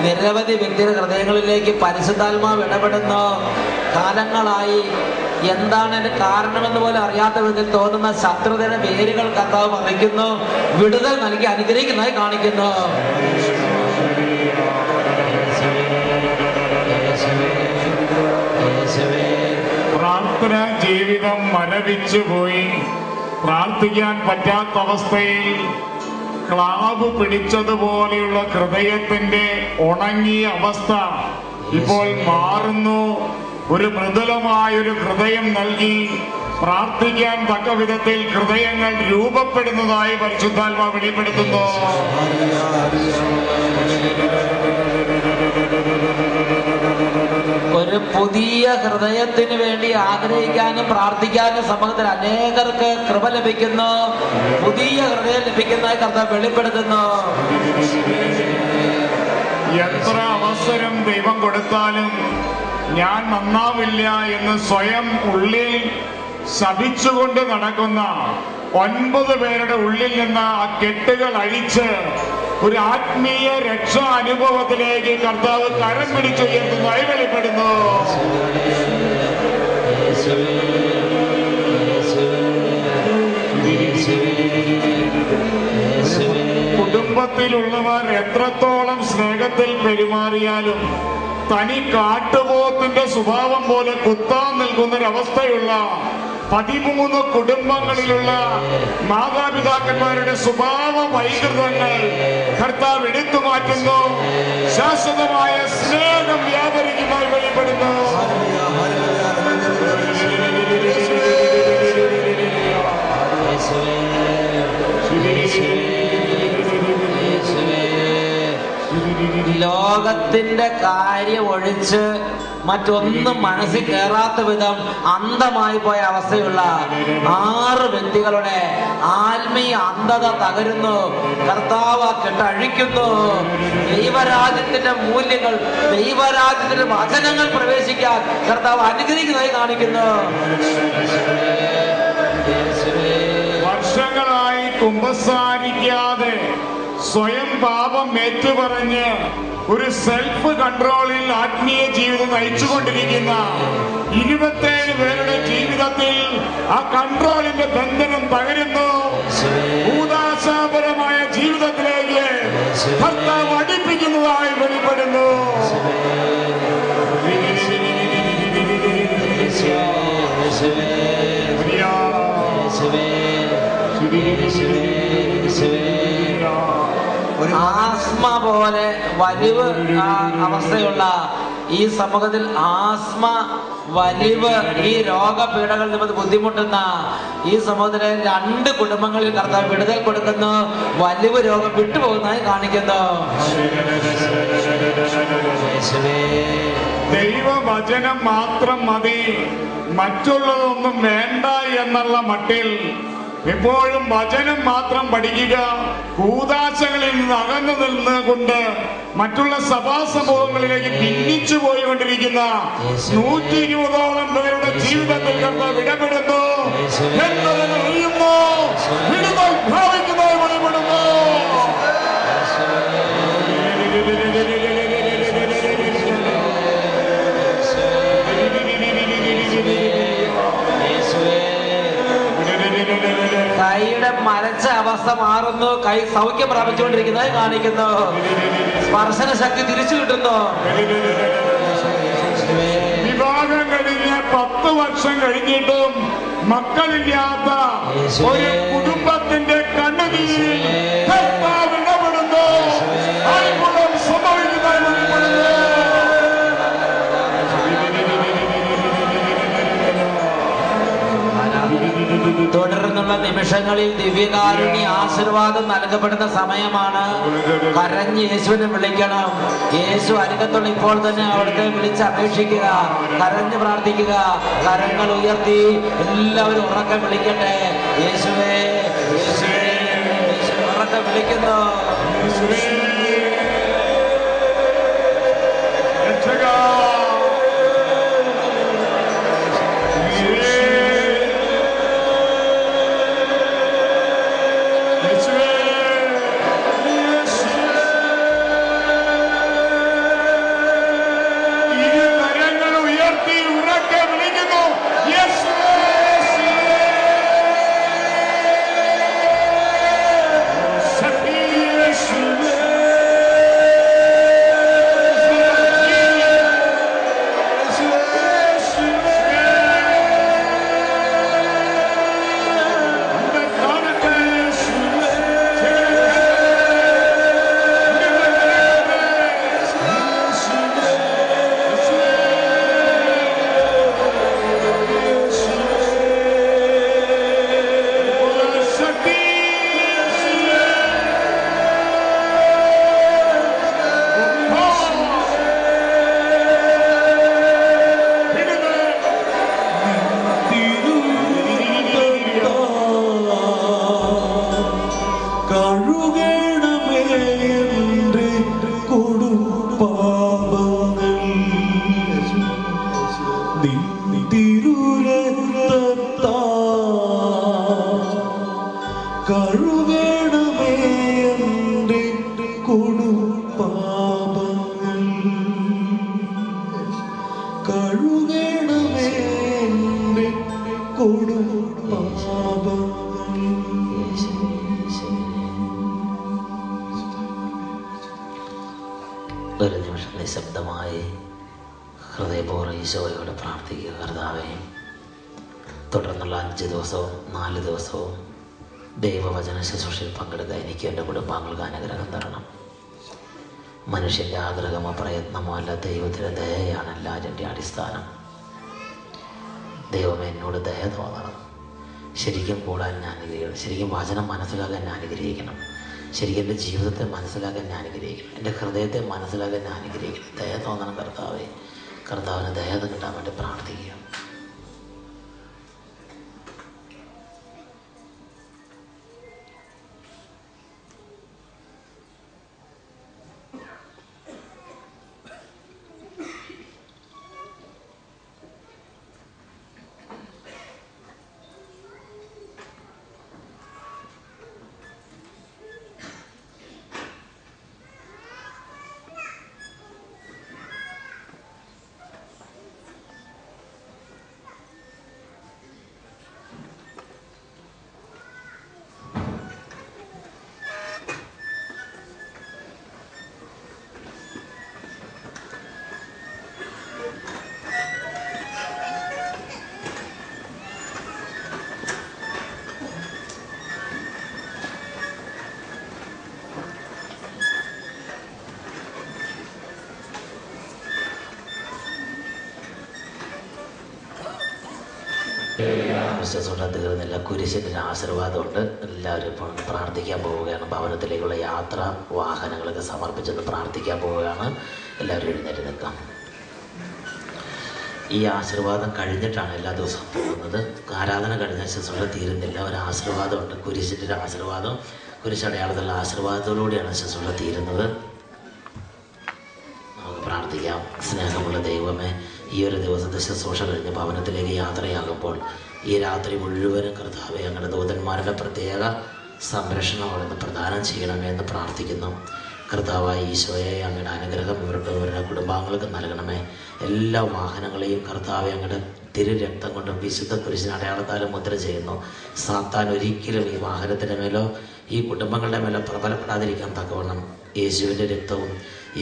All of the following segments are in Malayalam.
നിരവധി വ്യക്തിയുടെ ഹൃദയങ്ങളിലേക്ക് പരിശുദ്ധാത്മാവ് ഇടപെടുന്നു. കാലങ്ങളായി എന്താണ് അതിന്റെ കാരണമെന്ന് പോലും അറിയാത്ത വിധത്തിൽ തോന്നുന്ന ശത്രുതയുടെ വേരുകൾ കർത്താവ് പറിക്കുന്നു, വിടുതൽ നൽകി അനുഗ്രഹിക്കുന്നതായി കാണിക്കുന്നു. പ്രാർത്ഥനാ ജീവിതം മരവിച്ചുപോയി, പ്രാർത്ഥിക്കാൻ പറ്റാത്ത അവസ്ഥയിൽ ക്ലാവ് പിടിച്ചതുപോലെയുള്ള ഹൃദയത്തിന്റെ ഉണങ്ങിയ അവസ്ഥ ഇപ്പോൾ മാറുന്നു. ഒരു മൃദുലമായൊരു ഹൃദയം നൽകി പ്രാർത്ഥിക്കാൻ തക്ക വിധത്തിൽ ഹൃദയങ്ങൾ രൂപപ്പെടുന്നതായി പരിശുദ്ധാത്മാവ് വെളിപ്പെടുത്തുന്നു. ഒരു പുതിയ ഹൃദയത്തിന് വേണ്ടി ആഗ്രഹിക്കാനും പ്രാർത്ഥിക്കാനും സമൂഹത്തിൽ അനേകർക്ക് കൃപ ലഭിക്കുന്നു. പുതിയ ഹൃദയം ലഭിക്കുന്നതായി കർത്താവ് വെളിപ്പെടുത്തുന്നു. എത്ര അവസരം ദൈവം കൊടുത്താലും ഞാൻ നന്നാവില്ല എന്ന് സ്വയം ഉള്ളിൽ ശപിച്ചുകൊണ്ട് നടക്കുന്ന 9 പേരുടെ ഉള്ളിൽ നിന്ന് ആ കെട്ടുകൾ അഴിച്ച് ഒരു ആത്മീയ രക്ഷാ അനുഭവത്തിലേക്ക് കർത്താവ് കരം പിടിച്ചുയർത്തുന്നതായി വെളിപ്പെടുന്നു. കുടുംബത്തിലുള്ളവർ എത്രത്തോളം സ്നേഹത്തിൽ പെരുമാറിയാലും തനി കാട്ടുപോത്തിന്റെ സ്വഭാവം പോലെ കുത്താൻ നിൽക്കുന്നൊരവസ്ഥയുള്ള 13 കുടുംബങ്ങളിലുള്ള മാതാപിതാക്കന്മാരുടെ സ്വഭാവ വൈകൃതങ്ങൾ കർത്താവ് എടുത്തു മാറ്റുന്നു. ശാശ്വതമായ സ്നേഹം വ്യാപരിക്കുന്നതായി വെളിപ്പെടുന്നു. ലോകത്തിന്റെ കാര്യം ഒഴിച്ച് മറ്റൊന്നും മനസ്സിൽ കയറാത്ത വിധം അന്ധമായി പോയ അവസ്ഥയുള്ള 6 വ്യക്തികളുടെ ആത്മീയ അന്ധത തകരുന്നു. കർത്താവ് കെട്ടഴിക്കുന്നു. ദൈവരാജ്യത്തിന്റെ മൂല്യങ്ങൾ, ദൈവരാജ്യത്തിന്റെ വചനങ്ങൾ പ്രവേശിക്കാൻ കർത്താവ് അനുഗ്രഹിക്കുന്നതായി കാണിക്കുന്നു. വർഷങ്ങളായി കുമ്പസാരിക്കാതെ സ്വയം പാപം ഏറ്റുപറഞ്ഞ് ഒരു സെൽഫ് കൺട്രോളിൽ ആത്മീയ ജീവിതം നയിച്ചുകൊണ്ടിരിക്കുന്ന 27 പേരുടെ ജീവിതത്തിൽ ആ കൺട്രോളിന്റെ ബന്ധനം തകരുന്നു. ഭൂതാശാപരമായ ജീവിതത്തിലേക്ക് കർത്താവ് അടുപ്പിക്കുന്നതായി വെളിപ്പെടുന്നു. ആസ്മ പോലെ വലിവ് അവസ്ഥയുള്ള ഈ സമൂഹത്തിൽ ആസ്മ, വലിവ്, ഈ രോഗപീഠകൾ നിമിത്തം ബുദ്ധിമുട്ടുന്ന ഈ സമൂഹത്തിലെ 2 കുടുംബങ്ങളിൽ കർത്താവ് വിടുതൽ കൊടുക്കുന്നു. വലിവ് രോഗം വിട്ടുപോകുന്നതായി കാണിക്കുന്നു. ദൈവവചനം മാത്രം മതി, മറ്റുള്ളതൊന്നും വേണ്ട എന്നുള്ള മട്ടിൽ എപ്പോഴും വചനം മാത്രം പഠിക്കുക, കൂദാശകളിൽ നിന്ന് അകന്നു നിന്നുകൊണ്ട് മറ്റുള്ള സഭാ സമൂഹങ്ങളിലേക്ക് ഭിന്നിച്ചു പോയിക്കൊണ്ടിരിക്കുന്ന 120ഓളം പേരുടെ ജീവിതത്തിൽ കർത്താവ് ഇടപെടുന്നു. എന്നതിന് അറിയുന്നു, വിടുതൽ ഭാവിക്കുന്നതായി വെളിപ്പെടുന്നു. കൈയുടെ മരച്ച അവസ്ഥ മാറുന്നു. കൈ സൗഖ്യം പ്രാപിച്ചുകൊണ്ടിരിക്കുന്നതായി കാണിക്കുന്നു. സ്പർശന ശക്തി തിരിച്ചു കിട്ടുന്നു. വിവാഹം കഴിഞ്ഞ് 10 വർഷം കഴിഞ്ഞിട്ടും മക്കളില്ലാത്ത ഒരു കുടുംബത്തിന്റെ കണ്ണുനീരിൽ കർത്താവ് ഇടപെടുന്നു. അത്ഭുതം സംഭവിക്കുന്നതായി വെളിപ്പെടുന്നു. തുടർന്നുള്ള നിമിഷങ്ങളിൽ ദിവ്യകാരുണ്യ ആശീർവാദം നൽകപ്പെടുന്ന സമയമാണ്. കരഞ്ഞ് യേശുവിനെ വിളിക്കണം. യേശു അരികത്തുള്ള ഇപ്പോൾ തന്നെ അവിടുത്തെ വിളിച്ച് അപേക്ഷിക്കുക, കരഞ്ഞ് പ്രാർത്ഥിക്കുക. കരങ്ങൾ ഉയർത്തി എല്ലാവരും ഉറക്കെ വിളിക്കട്ടെ. യേശുവേ, യേശുവേ, യേശു ഉറക്കെ വിളിക്കുന്നു. ഒരു നിമിഷം നിശബ്ദമായി ഹൃദയപൂർവ്വം ഈശോയോട് പ്രാർത്ഥിക്കുക. കർത്താവേ, തുടർന്നുള്ള 5 ദിവസവും 4 ദിവസവും ദൈവവചന ശുശ്രൂഷയിൽ പങ്കെടുക്കാൻ എനിക്ക് എൻ്റെ കുടുംബാംഗങ്ങൾക്ക് അനുഗ്രഹം തരണം. മനുഷ്യൻ്റെ ആഗ്രഹമോ പ്രയത്നമോ അല്ല, ദൈവത്തിൻ്റെ ദയയാണ് എല്ലാറ്റിൻ്റെ അടിസ്ഥാനം. ദൈവം എന്നോട് ദയ തോന്നണം. ശരിക്കും കൂടാൻ ഞാൻ അനുഗ്രഹിക്കണം. ശരിക്കും വചനം മനസ്സിലാക്കാൻ ഞാൻ അനുഗ്രഹിക്കണം. ശരിക്കും എൻ്റെ ജീവിതത്തെ മനസ്സിലാക്കാൻ ഞാൻ അനുഗ്രഹിക്കണം. എൻ്റെ ഹൃദയത്തെ മനസ്സിലാക്കാൻ ഞാൻ അനുഗ്രഹിക്കണം. ദയ തോന്നണം കർത്താവേ. കർത്താവിന് ദയ കിട്ടാൻ വേണ്ടി പ്രാർത്ഥിക്കുക. വിശ്വാസത്തോടെ തീർന്നില്ല. കുരിശിൻ്റെ ആശീർവാദമുണ്ട്. എല്ലാവരും ഇപ്പോൾ പ്രാർത്ഥിക്കാൻ പോവുകയാണ്. ഭവനത്തിലേക്കുള്ള യാത്ര വാഹനങ്ങളൊക്കെ സമർപ്പിച്ചെന്ന് പ്രാർത്ഥിക്കാൻ പോവുകയാണ്. എല്ലാവരും എഴുന്നേറ്റ് നിൽക്കാം. ഈ ആശീർവാദം കഴിഞ്ഞിട്ടാണ് എല്ലാ ദിവസവും പോകുന്നത്. ആരാധന കഴിഞ്ഞ ശുശ്രൂഷ തീരുന്നില്ല. ഒരു ആശീർവാദമുണ്ട്. കുരിശിൻ്റെ ഒരു ആശീർവാദം, കുരിശടയാളത്തിലുള്ള ആശീർവാദത്തോടുകൂടിയാണ് ശുശ്രൂഷ തീരുന്നത്. നമുക്ക് പ്രാർത്ഥിക്കാം. സ്നേഹമുള്ള ദൈവമേ, ഈ ഒരു ദിവസത്തെ ശുശ്രൂഷ കഴിഞ്ഞ് ഭവനത്തിലേക്ക് യാത്രയാകുമ്പോൾ ഈ രാത്രി മുഴുവനും കർത്താവേ അങ്ങയുടെ ദൂതന്മാരുടെ പ്രത്യേക സംരക്ഷണം അവിടുന്ന് പ്രദാനം ചെയ്യണമേ എന്ന് പ്രാർത്ഥിക്കുന്നു. കർത്താവായ ഈശോയെ, അങ്ങയുടെ അനുഗ്രഹം ഇവരുടെ കുടുംബാംഗങ്ങൾക്ക് നൽകണമേ. എല്ലാ വാഹനങ്ങളെയും കർത്താവെ അങ്ങയുടെ തിരു രക്തം കൊണ്ട് വിശുദ്ധ കുരിശിന് അടയാളത്താലും മുദ്ര ചെയ്യുന്നു. സാത്താൻ ഒരിക്കലും ഈ വാഹനത്തിൻ്റെ മേലോ ഈ കുടുംബങ്ങളുടെ മേലോ പ്രബലപ്പെടാതിരിക്കാൻ തക്കവണ്ണം യേശുവിൻ്റെ രക്തവും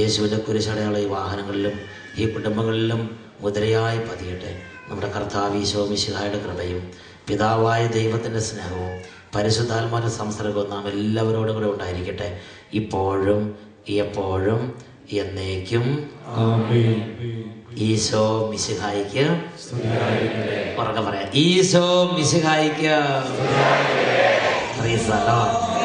യേശുവിൻ്റെ കുരിശടയാളം ഈ വാഹനങ്ങളിലും ഈ കുടുംബങ്ങളിലും മുദ്രയായി പതിയട്ടെ. നമ്മുടെ കർത്താവ് ഈശോ മിശിഹായുടെ കൃപയും പിതാവായ ദൈവത്തിൻ്റെ സ്നേഹവും പരിശുദ്ധാത്മാവിന്റെ സംസർഗവും നാം എല്ലാവരോടും കൂടെ ഉണ്ടായിരിക്കട്ടെ, ഇപ്പോഴും എപ്പോഴും എന്നേക്കും. ഈശോ മിശിഹായിക്ക് ഉറക്കെ പറയാം. ഈശോ മിശിഹായിക്ക്. Praise the Lord.